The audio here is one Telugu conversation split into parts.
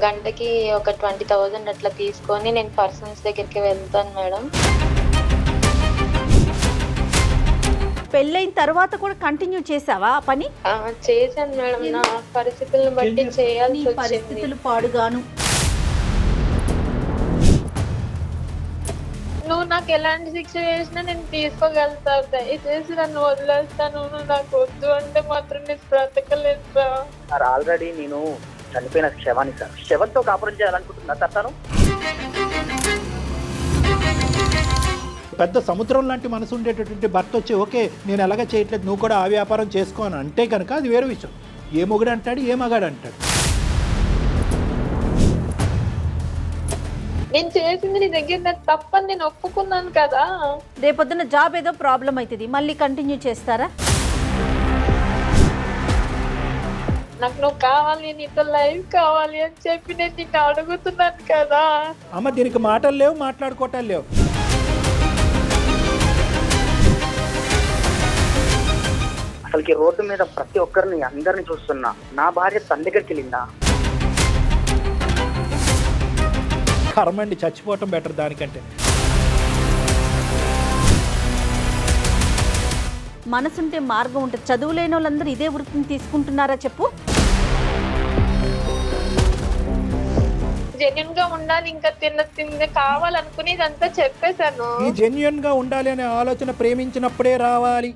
గంటకి ఒక 20,000 అట్లా తీసుకొని నేను పర్సన్స్ దగ్గరికి వెళ్తాను మేడం. పెళ్ళైన తర్వాత కూడా కంటిన్యూ చేసావా ఆ పని? చేశాను మేడం. నా పరిస్థితులను బట్టి నీ చేయాల్సి వచ్చింది. పరిస్థితులు పాడుగాను. నువ్వు నాకు ఎలాంటి శిక్ష చేసినా నేను తీసుకోగలుగుతా. దయచేసి నన్ను వదిలేస్తాను. నువ్వు నాకు వద్దు అంటే మాత్రం నేను బ్రతకలేదు సార్. ఆల్రెడీ నేను చనిపోయిన శవాన్ని సార్. శవంతో కాపురం చేయాలనుకుంటున్నా సార్ తను. పెద్ద సముద్రం లాంటి మనసు ఉండేటటువంటి భర్త వచ్చి ఓకే నేను ఎలాగ చేయట్లేదు నువ్వు కూడా ఆ వ్యాపారం చేసుకోను అంటే కనుక అది వేరే విషయం. ఏ మొగుడు అంటాడు, ఏ మగాడు అంటాడు. నేను చేసింది నీ దగ్గర నాకు తప్పని నేను ఒప్పుకున్నాను కదా. రేపొద్దున జాబ్ ఏదో ప్రాబ్లం అవుతుంది, మళ్ళీ కంటిన్యూ చేస్తారా? నాకు నువ్వు కావాలి, నీతో లైఫ్ కావాలి అని చెప్పి నేను నిన్ను అడుగుతున్నాను కదా. అమ్మ దీనికి మాటలు లేవు, మాట్లాడుకోవటాలు లేవు. అసలుకి రోడ్డు మీద ప్రతి ఒక్కరిని అందరిని చూస్తున్నా. నా భార్య తన దగ్గరికి వెళ్ళిందా? కర్మండి, చచ్చిపోవటం బెటర్ దానికంటే. మనసుంటే మార్గం ఉంటుంది. చదువులేని వాళ్ళందరూ ఇదే వృత్తిని తీసుకుంటున్నారా చెప్పు? జెన్యున్ గా ఉండాలి, ఇంకా తిన్న కావాలనుకునేదంతా చెప్పేశాను. ఈ జెన్యున్ గా ఉండాలి అనే ఆలోచన ప్రేమించినప్పుడే రావాలి.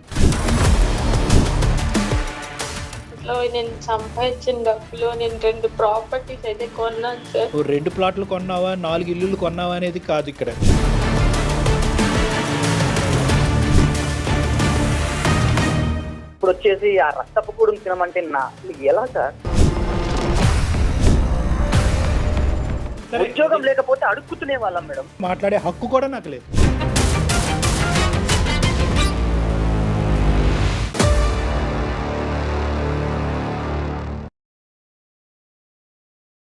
నేను సంపాదించిన డబ్బులో నేను 2 ప్రాపర్టీస్ అయితే కొన్నాను సార్. 2 ప్లాట్లు కొన్నావా, 4 ఇల్లులు కొన్నావా అనేది కాదు ఇక్కడ. ఇప్పుడు వచ్చేసి ఆ రక్తపు కూడా తినమంటే ఎలా సార్? ఉద్యోగం లేకపోతే అడుక్కుతునే వాళ్ళం మేడం. మాట్లాడే హక్కు కూడా నాకు లేదు.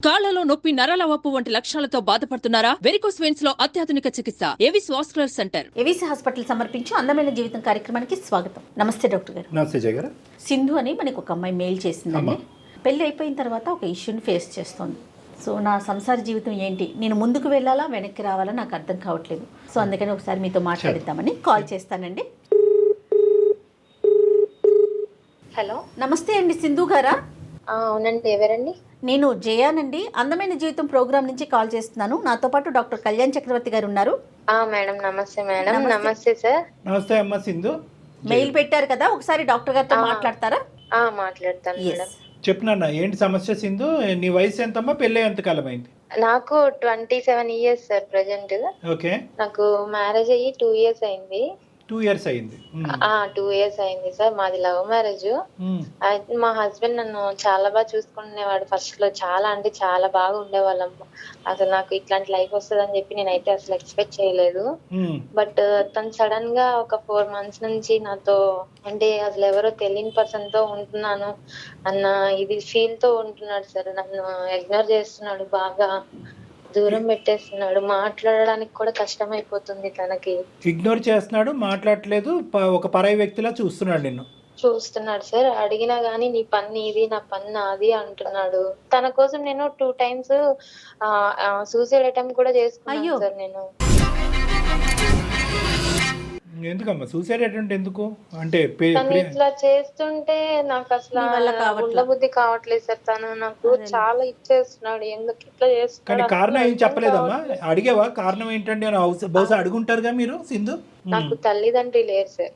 కాళ్లలో నొప్పి, నరాల వాపు వంటి లక్షణాలతో బాధపడుతున్నారా? వెరికోస్ వెయిన్స్ లో అత్యాధునిక చికిత్స Avis vascular centre. AVC hospital సమర్పించు అందమైన జీవితం కార్యక్రమానికి స్వాగతం. నమస్తే డాక్టర్ గారు. నమస్తే జయ గారు. సింధు అని మనకు ఒక అమ్మాయి మెయిల్ చేసిందండి. పెళ్లి అయిపోయిన తర్వాత ఒక ఇష్యూని ఫేస్ చేస్తోంది. సో నా సంసార జీవితం ఏంటి, నేను ముందుకు వెళ్ళాలా వెనక్కి రావాలా నాకు అర్థం కావట్లేదు. సో అందుకని ఒకసారి మీతో మాట్లాడిద్దామని కాల్ చేస్తానండి. హలో, నమస్తే అండి సింధు గారా? అవునండి. ఎవరండి? నేను జయానండి, అందమైన జీవితం ప్రోగ్రామ్ నుంచి కాల్ చేస్తున్నాను. నాతో పాటు డాక్టర్ కళ్యాణ్ చక్రవర్తి గారు ఉన్నారు. మేడం నమస్తే. మేడం నమస్తే సార్. నమస్తే అమ్మ సింధు. మెయిల్ పెట్టారు కదా, ఒకసారి డాక్టర్ గారితో మాట్లాడతారా? మాట్లాడతాను మేడం. చెప్పినా ఏంటి సమస్య సింధు? నీ వయసు ఎంతమ్మా, పెళ్ళి ఎంత కాలం అయింది? నాకు 27 ఇయర్స్ సార్ ప్రెసెంట్. ఓకే. నాకు మ్యారేజ్ అయ్యి 2 ఇయర్స్ అయింది. 2 ఇయర్స్ అయింది. 2 ఇయర్స్ అయింది సార్. మాది లవ్ మ్యారేజ్. అయితే మా హస్బెండ్ నన్ను చాలా బాగా చూసుకునేవాడు. ఫస్ట్ లో చాలా అంటే చాలా బాగా ఉండేవాళ్ళం. అసలు నాకు ఇట్లాంటి లైఫ్ వస్తుందని చెప్పి నేనైతే అసలు ఎక్స్పెక్ట్ చేయలేదు. బట్ తను సడన్ గా ఒక 4 months నుంచి నాతో అంటే అసలు ఎవరో తెలియని పర్సన్ తో ఉంటున్నాను అన్న ఇది ఫీల్ తో ఉంటున్నాడు సార్. నన్ను ఇగ్నోర్ చేస్తున్నాడు, బాగా దూరం పెట్టేస్తున్నాడు. మాట్లాడడానికి కూడా కష్టమైపోతుంది తనకి. ఇగ్నోర్ చేస్తున్నాడు, మాట్లాడట్లేదు, ఒక పరాయి వ్యక్తిలా చూస్తున్నాడు నిన్ను. చూస్తున్నాడు సార్. అడిగినా గానీ నీ పని ఇది, నా పని నాది అంటున్నాడు. తన కోసం నేను 2 times సూసైడ్ అటెంప్ట్ కూడా చేసుకున్నాను సార్ నేను. ఎందుకమ్మా సూసైడ్ అటెంప్ట్ ఎందుకు? అంటే తను ఇట్లా చేస్తుంటే నాకు అసలు ఉండబుద్ధి కావట్లేదు సార్. తను నాకు చాలా ఇచ్చేస్తున్నాడు. ఎందుకు ఇట్లా చేస్తున్నాడు? కారణం ఏం చెప్పలేదమ్మా? అడిగేవా కారణం ఏంటండి అని? బహుశా అడుగుంటారుగా మీరు సింధు. నాకు తల్లిదండ్రులు లేరు సార్,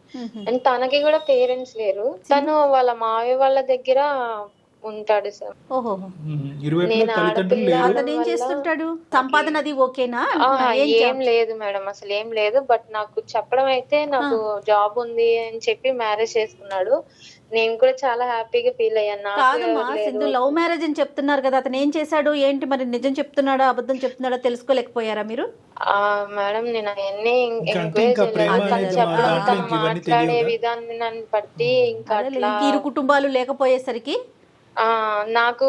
అండ్ తనకి కూడా పేరెంట్స్ లేరు. తను వాళ్ళ మావయ్య వాళ్ళ దగ్గర ఉంటాడు సార్. ఓహో, తల్లిదండ్రులు ఏం చేస్తుంటాడు? సంపాదన అది ఓకేనా? ఏం లేదు మేడం, అసలు ఏం లేదు. బట్ నాకు చెప్పడం అయితే నాకు జాబ్ ఉంది అని చెప్పి మ్యారేజ్ చేసుకున్నాడు. నేను కూడా చాలా హ్యాపీగా ఫీల్ అయ్యాను. కాదమ్మా సింధు, లవ్ మ్యారేజ్ అని చెప్తున్నారు కదా, అతను ఏం చేశాడు ఏంటి మరి? నిజం చెప్తున్నాడా అబద్ధం చెప్తున్నాడా తెలుసుకోలేకపోయారా మీరు? మేడం నేను అవన్నీ మాట్లాడే విధానాన్ని బట్టి ఇంకా ఇరు కుటుంబాలు లేకపోయేసరికి నాకు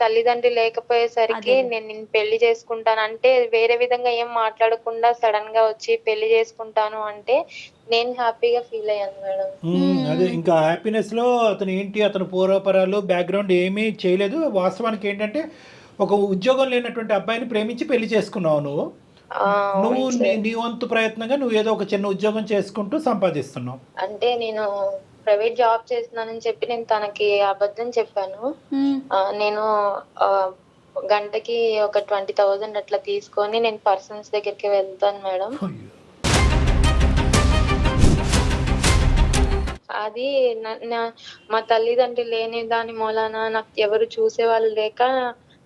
తల్లిదండ్రులు లేకపోయేసరికి నేను పెళ్లి చేసుకుంటాను అంటే వేరే విధంగా ఏం మాట్లాడకుండా సడన్ గా వచ్చి పెళ్లి చేసుకుంటాను అంటే నేను హ్యాపీగా ఫీల్ అయ్యాను మేడం. అదే ఇంకా హ్యాపీనెస్ లో అతను ఏంటి, అతను పూర్వపరాలు బ్యాక్గ్రౌండ్ ఏమీ చేయలేదు. వాస్తవానికి ఏంటంటే ఒక ఉద్యోగం లేనటువంటి అబ్బాయిని ప్రేమించి పెళ్లి చేసుకున్నావు నువ్వు. నువ్వు నీ వంతు ప్రయత్నంగా నువ్వు ఏదో ఒక చిన్న ఉద్యోగం చేసుకుంటూ సంపాదిస్తున్నావు. అంటే నేను ప్రైవేట్ జాబ్ చేస్తున్నానని చెప్పి నేను తనకి అబద్ధం చెప్పాను. నేను గంటకి ఒక 20,000 అట్లా తీసుకొని నేను పర్సన్స్ దగ్గరికి వెళ్తాను మేడం. అది మా తల్లిదండ్రులు లేని దాని మూలాన నాకు ఎవరు చూసేవాళ్ళు లేక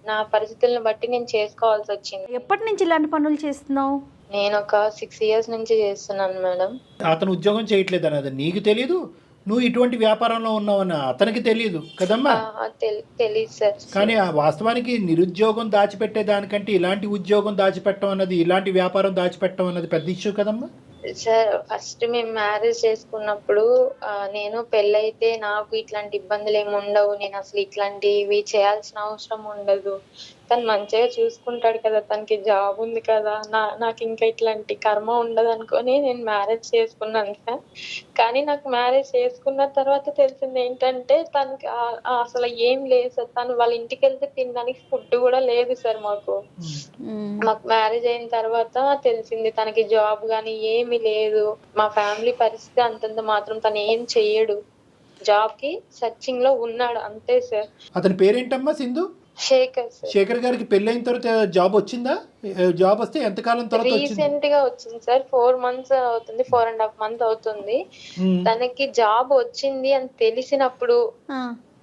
నా పరిస్థితులను బట్టి నేను చేసుకోవాల్సి వచ్చింది. ఎప్పటి నుంచి ఇలాంటి పనులు చేస్తున్నావు? నేను ఒక 6 years నుంచి చేస్తున్నాను మేడం. అతను ఉద్యోగం చేయట్లేదు అన్నది నీకు తెలీదు, నువ్వు ఇటువంటి వ్యాపారంలో ఉన్నావని అతనికి తెలియదు కదమ్మా. తెలియదు సార్. కానీ ఆ వాస్తవానికి నిరుద్యోగం దాచిపెట్టే దానికంటే ఇలాంటి ఉద్యోగం దాచిపెట్టడం అన్నది, ఇలాంటి వ్యాపారం దాచిపెట్టడం అన్నది పెద్ద ఇష్యూ కదమ్మా. సార్ ఫస్ట్ మేము మ్యారేజ్ చేసుకున్నప్పుడు నేను పెళ్ళైతే నాకు ఇట్లాంటి ఇబ్బందులు ఏమి ఉండవు, నేను అసలు ఇట్లాంటివి చేయాల్సిన అవసరం ఉండదు, తను మంచిగా చూసుకుంటాడు కదా, తనకి జాబ్ ఉంది కదా, నాకు ఇంకా ఇట్లాంటి కర్మ ఉండదు అనుకొని నేను మ్యారేజ్ చేసుకున్నాను సార్. కానీ నాకు మ్యారేజ్ చేసుకున్న తర్వాత తెలిసింది ఏంటంటే తనకి అసలు ఏం లేదు సార్. తను వాళ్ళ ఇంటికి వెళ్తే తినడానికి ఫుడ్ కూడా లేదు సార్. మాకు మ్యారేజ్ అయిన తర్వాత తెలిసింది తనకి జాబ్ గానీ ఏమీ లేదు. మా ఫ్యామిలీ పరిస్థితి అంతంత మాత్రం, తను ఏం చెయ్యడు, జాబ్ కి సర్చింగ్ లో ఉన్నాడు అంతే సార్. అతని పేరేంటమ్మా? సింధు. శేఖర్ సార్. శేఖర్ గారికి పెళ్ళైన తర్వాత జాబ్ వచ్చిందా? జాబ్ వస్తే ఎంతకాలం తర్వాత రీసెంట్ గా వచ్చింది సార్. 4 months అవుతుంది, 4.5 months అవుతుంది. తనకి జాబ్ వచ్చింది అని తెలిసినప్పుడు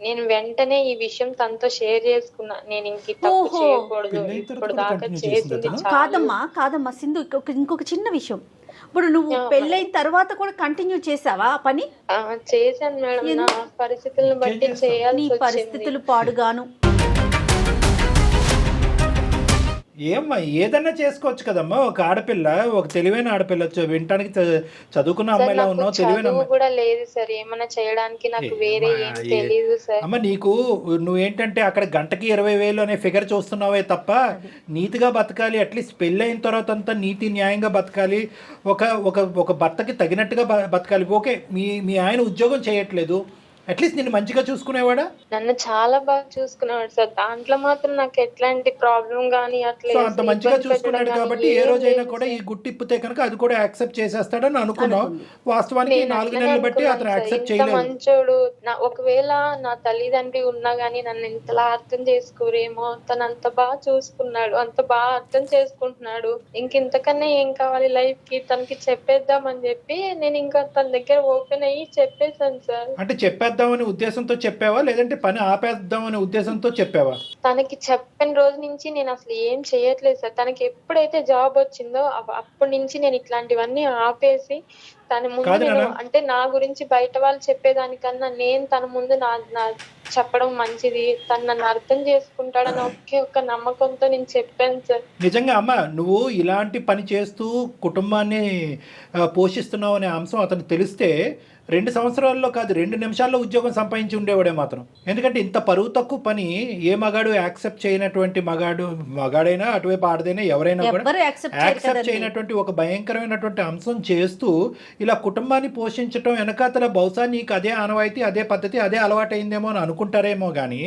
నేను వెంటనే ఈ విషయం తనతో షేర్ చేసుకున్నా. నేను ఇంక తప్పు చేయకూడదు, ఇప్పుడు దాకా చేసింది. కాదమ్మా సింధు, ఇంకొక చిన్న విషయం. ఇప్పుడు నువ్వు పెళ్ళైన తర్వాత కూడా కంటిన్యూ చేసావా ఆ పని? చేశాను మేడం, నా పరిస్థితులను బట్టి చేయాలి. నీ పరిస్థితులు పాడుగాను. ఏమ్మా ఏదన్నా చేసుకోవచ్చు కదమ్మా. ఒక ఆడపిల్ల, ఒక తెలివైన ఆడపిల్ల, వినటానికి చదువుకున్న అమ్మాయిలా ఉన్నావు, తెలివైన కూడా లేదు సార్. ఏమన్నా చేయడానికి నాకు వేరే ఏం తెలియదు సార్. అమ్మ నీకు నువ్వేంటంటే అక్కడ గంటకి 20,000 అనే ఫిగర్ చూస్తున్నావే తప్ప నీతిగా బతకాలి, అట్లీస్ట్ పెళ్ళి అయిన తర్వాత అంతా నీతి న్యాయంగా బతకాలి, ఒక భర్తకి తగినట్టుగా బతకాలి. ఓకే, మీ ఆయన ఉద్యోగం చేయట్లేదు, అట్లీస్ట్ నిన్ను మంచిగా చూసుకునేవాడా? నన్ను చాలా బాగా చూసుకునేవాడు సార్. దాంట్లో మాత్రం నాకు ఎట్లాంటి ప్రాబ్లం గానీ అట్లా అంత మంచిగా చూసుకున్నాడు కాబట్టి ఏ రోజైనా కూడా ఈ గుట్టిప్పితే కనుక అది కూడా యాక్సెప్ట్ చేసేస్తాడని అనుకున్నావు. వాస్తవానికి 4 నెలలు బట్టి అతను యాక్సెప్ట్ చేయలేదు. మంచోడు. ఒకవేళ నా తల్లిదండ్రి ఉన్నా గానీ నన్ను ఇంతలా అర్థం చేసుకోరేమో. తను అంత బాగా చూసుకున్నాడు, అంత బాగా అర్థం చేసుకుంటున్నాడు. ఇంకెంతకన్నా ఏం కావాలి లైఫ్ కి? తనకి చెప్పేద్దామని చెప్పి నేను ఇంకా తన దగ్గర ఓపెన్ అయ్యి చెప్పేశాను సార్. అంటే చెప్పేద్దామనే ఉద్దేశంతో చెప్పావా, లేదంటే పని ఆపేద్దామనే ఉద్దేశంతో చెప్పావా? తనకి చెప్పిన రోజు నుంచి నేను అసలు ఏం చేయట్లేదు సార్. తనకి ఎప్పుడైతే జాబ్ వచ్చిందో అప్పటి నుంచి నేను ఇట్లాంటివన్నీ ఆపేసి తన ముందు అంటే నా గురించి బయట వాళ్ళు చెప్పేదానికన్నా నేను తన ముందు నా చెప్పడం మంచిది, తను నన్ను అర్థం చేసుకుంటాడని ఒక్క నమ్మకంతో నేను చెప్పాను సార్. నిజంగా అమ్మ, నువ్వు ఇలాంటి పని చేస్తూ కుటుంబాన్ని పోషిస్తున్నావు అనే అంశం అతను తెలిస్తే 2 సంవత్సరాల్లో కాదు 2 నిమిషాల్లో ఉద్యోగం సంపాదించి ఉండేవాడే మాత్రం. ఎందుకంటే ఇంత పరువు తక్కువ పని ఏ మగాడు యాక్సెప్ట్ చేయనటువంటి మగాడైనా అటువైపు ఆడదైనా ఎవరైనా కూడా యాక్సెప్ట్ చేయనటువంటి ఒక భయంకరమైనటువంటి అంశం చేస్తూ ఇలా కుటుంబాన్ని పోషించడం వెనకాతల బహుశా నీకు అదే ఆనవాయితీ, అదే పద్ధతి, అదే అలవాటైందేమో అని అనుకుంటారేమో. కానీ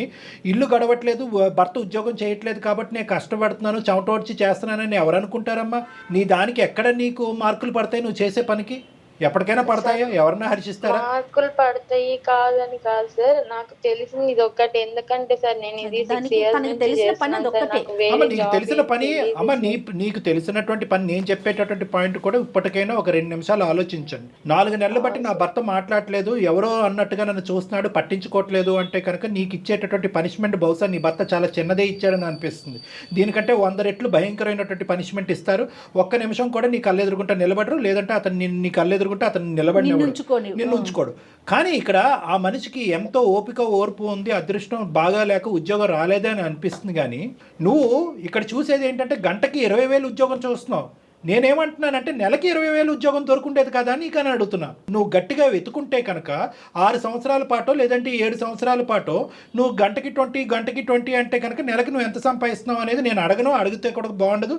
ఇల్లు గడవట్లేదు, భర్త ఉద్యోగం చేయట్లేదు కాబట్టి నేను కష్టపడుతున్నాను, చెమటోడ్చి చేస్తున్నానని ఎవరు అనుకుంటారమ్మా? నీ దానికి ఎక్కడ నీకు మార్కులు పడతాయి? నువ్వు చేసే పనికి ఎప్పటికైనా పడతాయో? ఎవరన్నా హర్షిస్తారా? మార్కులు పడతాయి కాదని కాదు సార్, నాకు తెలిసింది ఇది ఒక్కటే. ఎందుకంటే సార్ నేను ఇది 6 years నీకు తెలిసిన పని అమ్మ, నీకు తెలిసినటువంటి పని నేను చెప్పేటటువంటి పాయింట్ కూడా ఇప్పటికైనా ఒక 2 నిమిషాలు ఆలోచించండి. 4 నెలలు బట్టి నా భర్త మాట్లాడలేదు, ఎవరో అన్నట్టుగా నన్ను చూస్తున్నాడు, పట్టించుకోవట్లేదు అంటే కనుక నీకు ఇచ్చేటటువంటి పనిష్మెంట్ బహుశా నీ భర్త చాలా చిన్నదే ఇచ్చాడని అనిపిస్తుంది. దీనికంటే 100 రెట్లు భయంకరమైనటువంటి పనిష్మెంట్ ఇస్తారు. ఒక్క నిమిషం కూడా నీ కళ్ళెదురుకుంటా నిలబడరు, లేదంటే అతను నీ కళ్ళెదురు అతను నిన్ను ఉంచుకోడు. కానీ ఇక్కడ ఆ మనిషికి ఎంతో ఓపిక, ఓర్పు ఉంది, అదృష్టం బాగా లేక ఉద్యోగం రాలేదే అని అనిపిస్తుంది. కానీ నువ్వు ఇక్కడ చూసేది ఏంటంటే గంటకి 20,000 ఉద్యోగం చూస్తున్నావు. నేనేమంటున్నానంటే నెలకి 20,000 ఉద్యోగం దొరుకుండేది కదా నీకని అడుగుతున్నా. నువ్వు గట్టిగా వెతుకుంటే కనుక 6 సంవత్సరాల పాటో లేదంటే 7 సంవత్సరాల పాటో నువ్వు గంటకి 20 అంటే కనుక నెలకి నువ్వు ఎంత సంపాదిస్తున్నావు అనేది నేను అడగను. అడిగితే కూడా బాగుండదు.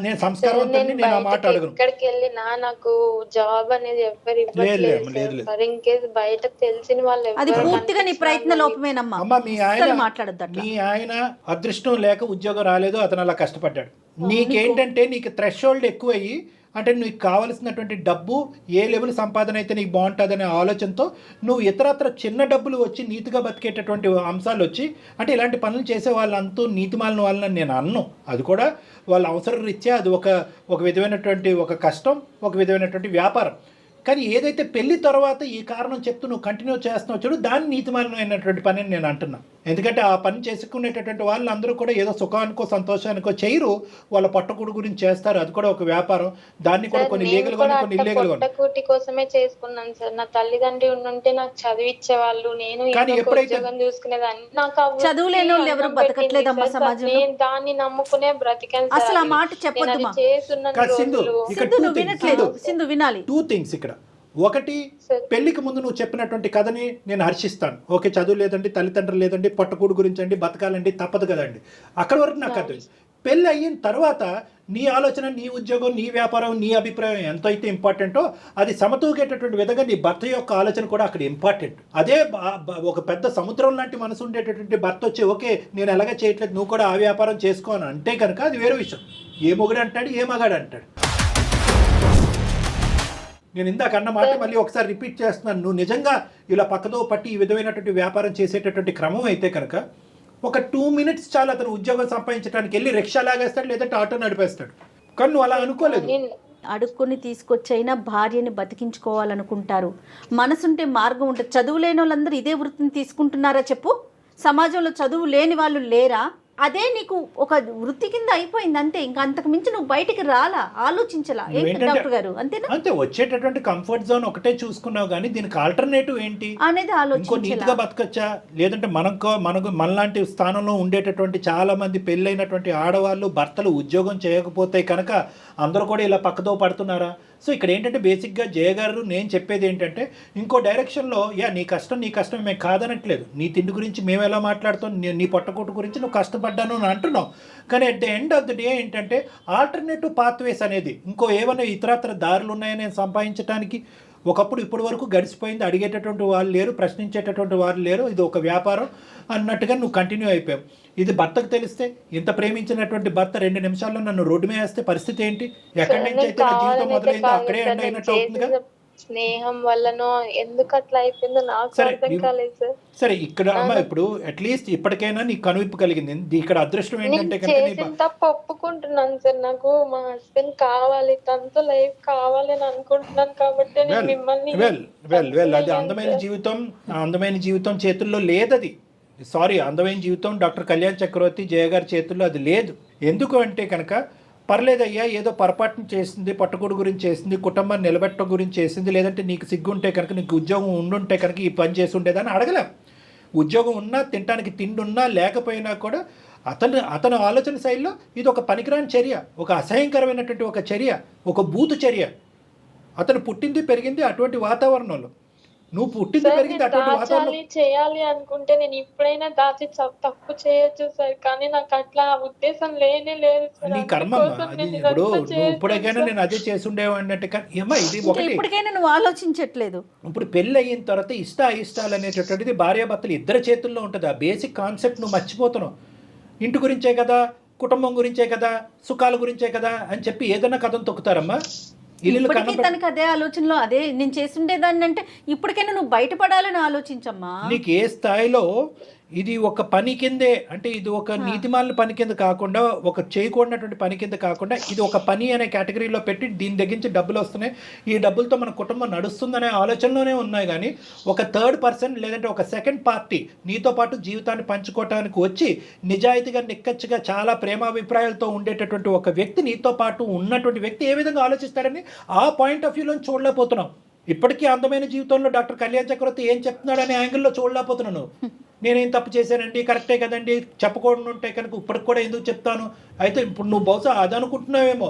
నేను సంస్కారవంతుడిని, నేను ఆ మాట అడగను. ఎక్కడికి వెళ్ళినా నాకు జాబ్ అనేది ఎవరు ఇవ్వట్లేదు సార్. ఇన్ కేసు బయట తెలిసిన వాళ్ళు అది పూర్తిగా నీ ప్రయత్న లోపమేనమ్మా. అమ్మ మీ మాట్లాడద్దు. మీ ఆయన అదృష్టం లేక ఉద్యోగం రాలేదు, అతను అలా కష్టపడ్డాడు. నీకేంటంటే నీకు థ్రెషోల్డ్ ఎక్కువయ్యి, అంటే నీకు కావలసినటువంటి డబ్బు ఏ లెవెల్ సంపాదన అయితే నీకు బాగుంటుందనే ఆలోచనతో నువ్వు ఇతరత్ర చిన్న డబ్బులు వచ్చి నీతిగా బతికేటటువంటి అంశాలు వచ్చి, అంటే ఇలాంటి పనులు చేసే వాళ్ళంతా నీతిమాలిన వాళ్ళని నేను అన్ను. అది కూడా వాళ్ళ అవసరం రీత్యా అది ఒక విధమైనటువంటి ఒక కష్టం, ఒక విధమైనటువంటి వ్యాపారం. కానీ ఏదైతే పెళ్లి తర్వాత ఈ కారణం చెప్తూ నువ్వు కంటిన్యూ చేస్తున్నావు చూడు, దాన్ని నీతిమాలినటువంటి పని అని నేను అంటున్నా. ఎందుకంటే ఆ పని చేసుకునేటటువంటి వాళ్ళు అందరూ కూడా ఏదో సుఖానికో సంతోషానికో చేయరు, వాళ్ళ పట్టకూడు గురించి చేస్తారు. అది కూడా ఒక వ్యాపారం. దాన్ని కూడా కొన్ని లీగల్ గా కొన్ని ఇల్లీగల్ గా. పట్టకూటి కోసమే చేసుకున్నాను సార్. నా తల్లిదండ్రి ఉంటే నాకు చదివిచ్చేవాళ్ళు, నేను ఉద్యోగం చూసుకునేదాన్ని. నాకు చదువులేని వాళ్ళు ఎవరు బతకట్లేదమ్మా సమాజంలో. నేను దాన్ని నమ్ముకునే బ్రతికాను. అసలు ఆ మాట చెప్పొద్దు. సింధు వినాలి. 2 థింగ్స్ ఇక్కడ. ఒకటి, పెళ్లికి ముందు నువ్వు చెప్పినటువంటి కథని నేను హర్షిస్తాను. ఓకే, చదువు లేదండి, తల్లిదండ్రులు లేదండి, పట్టకూడు గురించి అండి, బతకాలండి, తప్పదు కదండి. అక్కడి వరకు నాకు అర్థం. పెళ్ళి అయిన తర్వాత నీ ఆలోచన, నీ ఉద్యోగం, నీ వ్యాపారం, నీ అభిప్రాయం ఎంత అయితే ఇంపార్టెంటో అది సమతూగేటటువంటి విధంగా నీ భర్త యొక్క ఆలోచన కూడా అక్కడ ఇంపార్టెంట్. అదే ఒక పెద్ద సముద్రం లాంటి మనసు ఉండేటటువంటి భర్త వచ్చి ఓకే నేను ఎలాగ చేయట్లేదు, నువ్వు కూడా ఆ వ్యాపారం చేసుకో అని అంటే కనుక అది వేరే విషయం. ఏ మొగుడు అంటాడు, ఏ మగాడు అంటాడు. నేను ఇందాక అన్న మాట మళ్ళీ ఒకసారి రిపీట్ చేస్తున్నాను. నువ్వు నిజంగా ఇలా పక్కదో పట్టి ఈ విధమైనటువంటి వ్యాపారం చేసేటటువంటి క్రమం అయితే కనుక ఒక 2 మినిట్స్ చాలు అతను ఉద్యోగం సంపాదించడానికి. వెళ్ళి రిక్షా లాగేస్తాడు, లేదంటే ఆటో నడిపేస్తాడు. కానీ నువ్వు అలా అనుకోలేదు. అడుక్కొని తీసుకొచ్చైనా భార్యని బతికించుకోవాలనుకుంటారు. మనసుంటే మార్గం ఉంటుంది. చదువు లేని వాళ్ళందరూ ఇదే వృత్తిని తీసుకుంటున్నారా చెప్పు? సమాజంలో చదువు లేని వాళ్ళు లేరా? అదే నీకు ఒక వృత్తి కింద అయిపోయింది అంతే. ఇంకా అంతకు మించి నువ్వు బయటికి రాలా, ఆలోచించలా. డాక్టర్ గారు అంతేనా? అంతే, వచ్చేటటువంటి కంఫర్ట్ జోన్ ఒకటే చూసుకున్నావు, కానీ దీనికి ఆల్టర్నేటివ్ ఏంటి అనేది ఇంకో నీట్గా బతకచ్చా, లేదంటే మనకు మనలాంటి స్థానంలో ఉండేటటువంటి చాలా మంది పెళ్ళైనటువంటి ఆడవాళ్ళు భర్తలు ఉద్యోగం చేయకపోతే కనుక అందరూ కూడా ఇలా పక్కదో పడుతున్నారా? సో ఇక్కడ ఏంటంటే బేసిక్గా జయ గారు నేను చెప్పేది ఏంటంటే ఇంకో డైరెక్షన్లో నీ కష్టం మేము కాదనట్లేదు. నీ తిండి గురించి మేము ఎలా మాట్లాడుతాం, నీ పొట్టకూటు గురించి నువ్వు కష్టపడ్డాను అని అంటున్నావు. కానీ at the end of the day ఏంటంటే ఆల్టర్నేటివ్ పాత్వేస్ అనేది ఇంకో ఏమైనా ఇతరత్ర దారులు ఉన్నాయని నేను సంపాదించడానికి. ఒకప్పుడు ఇప్పటి వరకు గడిచిపోయింది, అడిగేటటువంటి వాళ్ళు లేరు, ప్రశ్నించేటటువంటి వాళ్ళు లేరు, ఇది ఒక వ్యాపారం అన్నట్టుగా నువ్వు కంటిన్యూ అయిపోయావు. ఇది భర్తకు తెలిస్తే, ఇంత ప్రేమించినటువంటి భర్త 2 నిమిషాల్లో నన్ను రోడ్డు మీద వేస్తే పరిస్థితి ఏంటి? ఎక్కడి నుంచి అయితే నా జీవితం మొదలైందో అక్కడే ఎండ్ అయినట్టు అవుతుందిగా. స్నేహం వల్లనో ఎందుకు అట్లా అయిపోయిందో నాకు అర్థం కాలేదు సార్. సరే ఇక్కడ అమ్మ ఇప్పుడు అట్లీస్ట్ ఇప్పటికైనా నీకు కనువిప్పు కలిగింది. ఇక్కడ అదృష్టం ఏంటంటే తప్పు ఒప్పుకుంటున్నాను సార్. నాకు మా హస్బెండ్ కావాలి, తనతో లైఫ్ కావాలి అని అనుకుంటున్నాను కాబట్టి నేను మిమ్మల్ని అది అందమైన జీవితం చేతుల్లో లేదు. అది సారీ, అందమైన జీవితం డాక్టర్ కళ్యాణ్ చక్రవర్తి జయ గారి చేతుల్లో అది లేదు. ఎందుకు అంటే కనుక పర్లేదయ్యా, ఏదో పొరపాటును చేసింది, పట్టుకోడు గురించి చేసింది, కుటుంబాన్ని నిలబెట్టడం గురించి చేసింది, లేదంటే నీకు సిగ్గుంటే కనుక, నీకు ఉద్యోగం ఉండుంటే కనుక ఈ పని చేసి ఉండేదని అడగలేం. ఉద్యోగం ఉన్నా, తినడానికి తిండి ఉన్నా లేకపోయినా కూడా అతను ఆలోచన శైలిలో ఇది ఒక పనికిరాని చర్య, ఒక అసహ్యకరమైనటువంటి ఒక చర్య, ఒక బూతు చర్య. అతను పుట్టింది పెరిగింది అటువంటి వాతావరణంలో, నువ్వు పుట్టింది పెరిగింది అటువంటి వాతావరణం. చేయాలి అనుకుంటే నేను ఇప్పుడైనా దాచి తప్పు చేయొచ్చు సార్, కానీ నాకు అట్లా ఉద్దేశం లేనే లేదు. నీ కర్మమ్మ అది. ఇప్పుడు నువ్వు ఇప్పుడైనా నేను అదే చేసి ఉండేవాడిని అంటే ఏమో ఇది ఒకటి. ఇప్పటికైనా నువ్వు ఆలోచించట్లేదు. ఇప్పుడు పెళ్ళి అయిన తర్వాత అయిష్టాలు అనేటటువంటిది భార్యాభర్తలు ఇద్దరి చేతుల్లో ఉంటుంది. ఆ బేసిక్ కాన్సెప్ట్ నువ్వు మర్చిపోతున్నావు. ఇంటి గురించే కదా, కుటుంబం గురించే కదా, సుఖాల గురించే కదా అని చెప్పి ఏదైనా కథను తొక్కుతారమ్మా. తనకి అదే ఆలోచనలో అదే నేను చేస్తుండేదాన్ని అంటే ఇప్పటికైనా నువ్వు బయటపడాలని ఆలోచించమ్మా. నీకు ఏ స్థాయిలో ఇది ఒక పని కిందే, అంటే ఇది ఒక నీతిమాలిన పని కింద కాకుండా, ఒక చేయకూడనటువంటి పని కింద కాకుండా, ఇది ఒక పని అనే కేటగిరీలో పెట్టి దీని దగ్గర నుంచి డబ్బులు వస్తున్నాయి, ఈ డబ్బులతో మన కుటుంబం నడుస్తుందనే ఆలోచనలోనే ఉన్నాయి. కానీ ఒక థర్డ్ పర్సన్ లేదంటే ఒక సెకండ్ పార్టీ నీతో పాటు జీవితాన్ని పంచుకోవటానికి వచ్చి నిజాయితీగా నిక్కచ్చిగా చాలా ప్రేమాభిప్రాయాలతో ఉండేటటువంటి ఒక వ్యక్తి నీతో పాటు ఉన్నటువంటి వ్యక్తి ఏ విధంగా ఆలోచిస్తాడని ఆ పాయింట్ ఆఫ్ వ్యూలో చూడలేకపోతున్నాం. ఇప్పటికీ అందమైన జీవితంలో డాక్టర్ కళ్యాణ్ చక్రవర్తి ఏం చెప్తున్నాడనే యాంగిల్లో చూడలేకపోతున్నాను. నేనేం తప్పు చేశానండి, కరెక్టే కదండి, చెప్పకూడదు ఉంటే కనుక ఇప్పటికి కూడా ఎందుకు చెప్తాను. అయితే ఇప్పుడు నువ్వు బహుశా అది అనుకుంటున్నావేమో,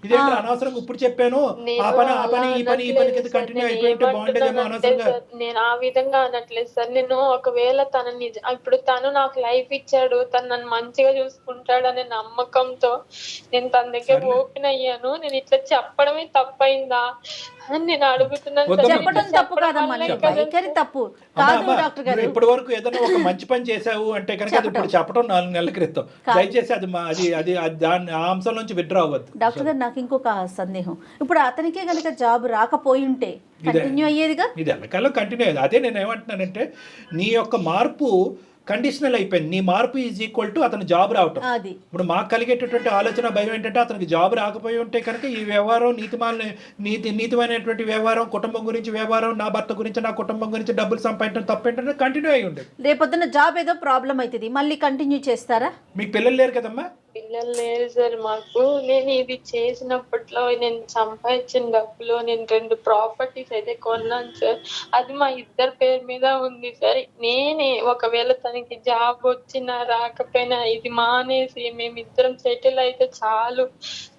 ఇదేంటి అనవసరంగా ఇప్పుడు చెప్పాను ఆ పని ఈ పని కింద కంటిన్యూ అయిపోయింటే బాగుండేదేమో అనవసరంగా. నేను ఆ విధంగా అనట్లేదు సార్. నేను ఒకవేళ ఇప్పుడు తను నాకు లైఫ్ ఇచ్చాడు, తను నన్ను మంచిగా చూసుకుంటాడు అనే నమ్మకంతో నేను తన దగ్గర ఓపెన్ అయ్యాను. నేను ఇట్లా చెప్పడమే తప్పైందా అని నేను అడుగుతున్నాను. చెప్పడం తప్పు కాదమ్మా, వైఖరి తప్పు కాదు డాక్టర్ గారు. ఇప్పటి వరకు ఏదైనా ఒక మంచి పని చేసావు అంటే కనుక అది ఇప్పుడు చెప్పడం 4 నెలల క్రితం. దయచేసి అది దాని ఆ అంశం నుంచి విత్డ్రా అవ్వద్దు. డాక్టర్ గారు నాకు ఇంకొక సందేహం, ఇప్పుడు అతనికే కనుక జాబ్ రాకపోయి ఉంటే కంటిన్యూ అయ్యేదిగా? ఇది ఎల్లకాలం కంటిన్యూ అయ్యేది. అదే నేను ఏమంటున్నానంటే నీ యొక్క మార్పు కండిషనల్ అయిపోయింది. నీ మార్పు ఈజ్ ఈక్వల్ టు అతను జాబ్ రావటం. ఇప్పుడు మాకు కలిగేటటువంటి ఆలోచన భయం ఏంటంటే అతనికి జాబ్ రాకపోయి ఉంటే కనుక ఈ వ్యవహారం నీతిమైనటువంటి వ్యవహారం, కుటుంబం గురించి వ్యవహారం, నా భర్త గురించి నా కుటుంబం గురించి డబ్బులు సంపాదించడం తప్పేంటంటే కంటిన్యూ అయ్యి ఉండేది. రేపొద్దున జాబ్ ఏదో ప్రాబ్లం అవుతుంది, మళ్ళీ కంటిన్యూ చేస్తారా? మీకు పిల్లలు లేరు కదమ్మా? పిల్లలు లేరు సార్ మాకు. నేను ఇది చేసినప్పట్లో నేను సంపాదించిన డబ్బులో నేను 2 ప్రాపర్టీస్ అయితే కొన్నాను సార్. అది మా ఇద్దరి పేరు మీద ఉంది సార్. నేనే ఒకవేళ తనకి జాబ్ వచ్చినా రాకపోయినా ఇది మానేసి మేమిద్దరం సెటిల్ అయితే చాలు,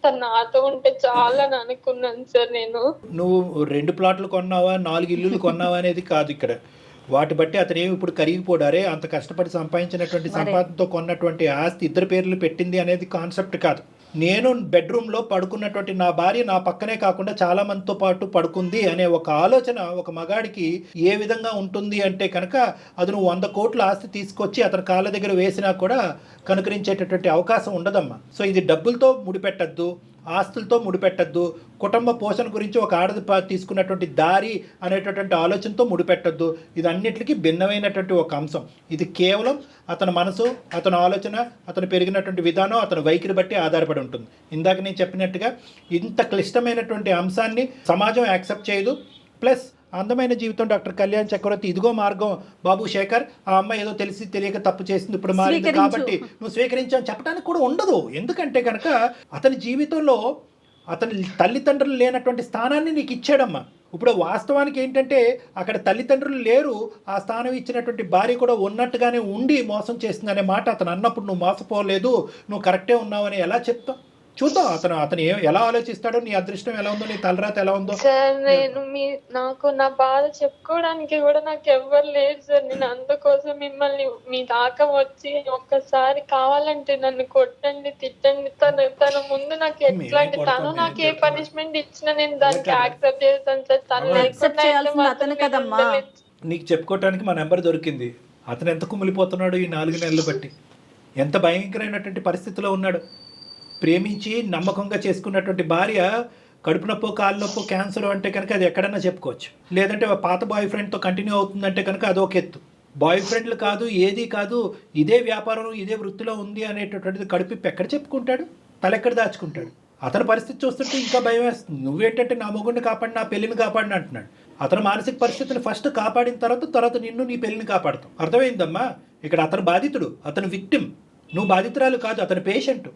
తను నాతో ఉంటే చాలు అని అనుకున్నాను సార్. నువ్వు 2 ప్లాట్లు కొన్నావా 4 ఇల్లులు కొన్నావా అనేది కాదు ఇక్కడ. వాటి బట్టి అతను ఏమి ఇప్పుడు కరిగిపోడారే, అంత కష్టపడి సంపాదించినటువంటి సంపాదనతో కొన్నటువంటి ఆస్తి ఇద్దరు పేర్లు పెట్టింది అనేది కాన్సెప్ట్ కాదు. నేను బెడ్రూమ్లో పడుకున్నటువంటి నా భార్య నా పక్కనే కాకుండా చాలా మందితో పాటు పడుకుంది అనే ఒక ఆలోచన ఒక మగాడికి ఏ విధంగా ఉంటుంది అంటే కనుక అది నువ్వు 100 కోట్ల ఆస్తి తీసుకొచ్చి అతని కాళ్ళ దగ్గర వేసినా కూడా కనుకరించేటటువంటి అవకాశం ఉండదమ్మా. సో ఇది డబ్బులతో ముడిపెట్టద్దు, ఆస్తులతో ముడిపెట్టద్దు, కుటుంబ పోషణ గురించి ఒక ఆడది తీసుకున్నటువంటి దారి అనేటటువంటి ఆలోచనతో ముడిపెట్టద్దు. ఇది అన్నిటికీ భిన్నమైనటువంటి ఒక అంశం. ఇది కేవలం అతని మనసు, అతని ఆలోచన, అతను పెరిగినటువంటి విధానం, అతని వైఖరి బట్టి ఆధారపడి ఉంటుంది. ఇందాక నేను చెప్పినట్టుగా ఇంత క్లిష్టమైనటువంటి అంశాన్ని సమాజం యాక్సెప్ట్ చేయదు. ప్లస్ అందమైన జీవితం డాక్టర్ కళ్యాణ్ చక్రవర్తి, ఇదిగో మార్గం బాబు శేఖర్, ఆ అమ్మాయి ఏదో తెలిసి తెలియక తప్పు చేసింది, ఇప్పుడు మారింది కాబట్టి నువ్వు స్వీకరించావు చెప్పడానికి కూడా ఉండదు. ఎందుకంటే కనుక అతని జీవితంలో అతని తల్లిదండ్రులు లేనటువంటి స్థానాన్ని నీకు ఇచ్చాడమ్మా. ఇప్పుడు వాస్తవానికి ఏంటంటే అక్కడ తల్లిదండ్రులు లేరు, ఆ స్థానం ఇచ్చినటువంటి భార్య కూడా ఉన్నట్టుగానే ఉండి మోసం చేస్తుంది అనే మాట అతను అన్నప్పుడు నువ్వు మోసపోలేదు, నువ్వు కరెక్టే ఉన్నావని ఎలా చెప్తావు? చూద్దాం అతను ఎలా ఆలోచిస్తాడో, నీ అదృష్టం ఎలా ఉందో, నీ తలరాత ఎలా ఉందో. సార్ నాకు నా బాధ చెప్పుకోవడానికి కూడా నాకు ఎవ్వరు లేరు సార్. నేను అందుకోసం మిమ్మల్ని మీ దాకా వచ్చి ఒక్కసారి కావాలంటే నన్ను కొట్టండి, తిట్టండి. తన ముందు నాకు ఎట్లాంటి తను నాకు ఏ పనిష్మెంట్ ఇచ్చినా నేను దానికి యాక్సెప్ట్ చేస్తాను సార్. తను లేకుండా నీకు చెప్పుకోవటానికి మా నెంబర్ దొరికింది. అతను ఎంత కుమిలిపోతున్నాడు ఈ 4 నెలలు బట్టి, ఎంత భయంకరమైనటువంటి పరిస్థితిలో ఉన్నాడు. ప్రేమించి నమ్మకంగా చేసుకున్నటువంటి భార్య కడుపు నొప్పో, కాలు నొప్పో, క్యాన్సర్ అంటే కనుక అది ఎక్కడన్నా చెప్పుకోవచ్చు. లేదంటే పాత బాయ్ ఫ్రెండ్తో కంటిన్యూ అవుతుందంటే కనుక అదొక ఎత్తు. బాయ్ ఫ్రెండ్లు కాదు, ఏది కాదు, ఇదే వ్యాపారం, ఇదే వృత్తిలో ఉంది అనేటటువంటిది కడుపు ఎక్కడ చెప్పుకుంటాడు, తలెక్కడ దాచుకుంటాడు. అతని పరిస్థితి చూస్తుంటే ఇంకా భయం వేస్తుంది. నువ్వేంటంటే నా మొగుడిని కాపాడి, నా పెళ్లిని కాపాడిని అంటున్నాడు. అతని మానసిక పరిస్థితిని ఫస్ట్ కాపాడిన తర్వాత నిన్ను, నీ పెళ్లిని కాపాడుతాం. అర్థమైందమ్మా? ఇక్కడ అతను బాధితుడు, అతను విక్టిమ్, నువ్వు బాధితురాలు కాదు, అతని పేషెంట్.